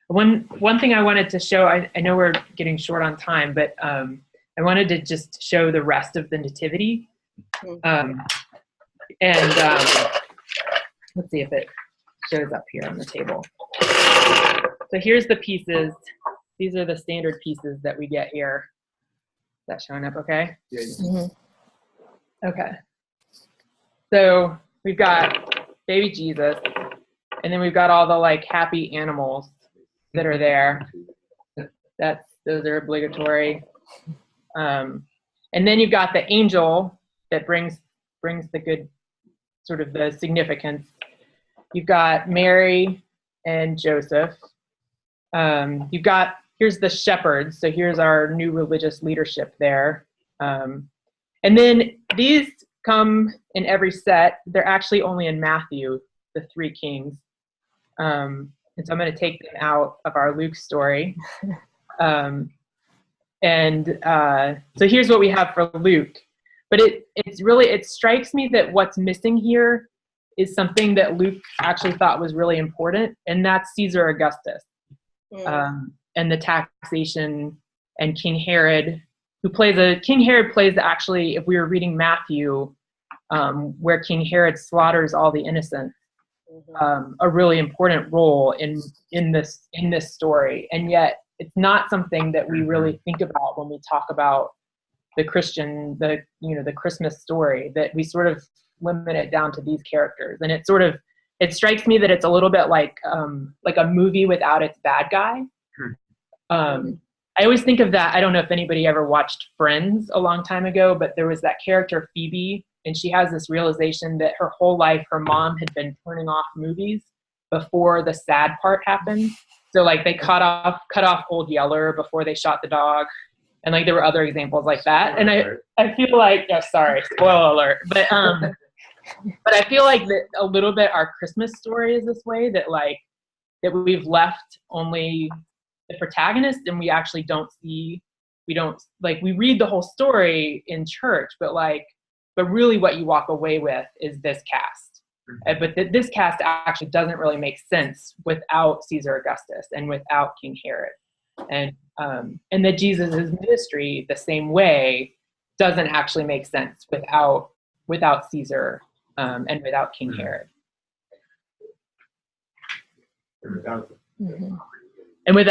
One thing I wanted to show, I know we're getting short on time, but I wanted to just show the rest of the Nativity. Let's see if it shows up here on the table. So here's the pieces. These are the standard pieces that we get here. Is that showing up okay? Yeah. Mm-hmm. Okay. So we've got baby Jesus, and then we've got all the like happy animals that are there. Those are obligatory. And then you've got the angel that brings the good, sort of the significance. You've got Mary and Joseph. Here's the shepherds. So here's our new religious leadership there. And then these come in every set. They're actually only in Matthew, the three kings. And so I'm going to take them out of our Luke story. So here's what we have for Luke. But it strikes me that what's missing here is something that Luke actually thought was really important, and that's Caesar Augustus. And the taxation, and King Herod, King Herod plays actually, if we were reading Matthew, where King Herod slaughters all the innocents, a really important role in this story. And yet it's not something that we really think about when we talk about the Christmas story, that we sort of limit it down to these characters. And it strikes me that it's a little bit like a movie without its bad guy. I always think of that. I don't know if anybody ever watched Friends a long time ago, but there was that character Phoebe, and she has this realization that her whole life her mom had been turning off movies before the sad part happened. So like they cut off Old Yeller before they shot the dog, and like there were other examples like that. And I feel like, sorry, spoiler alert, but I feel like that a little bit our Christmas story is this way, that we've left only the protagonist, and we actually we read the whole story in church, but really what you walk away with is this cast. But this cast actually doesn't really make sense without Caesar Augustus and without King Herod. And that Jesus' ministry, the same way, doesn't actually make sense without Caesar and without King Herod. And with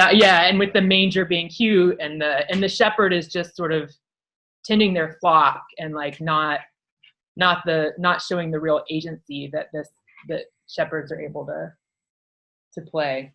the manger being cute, and the shepherd is just sort of tending their flock, and like not showing the real agency that shepherds are able to play.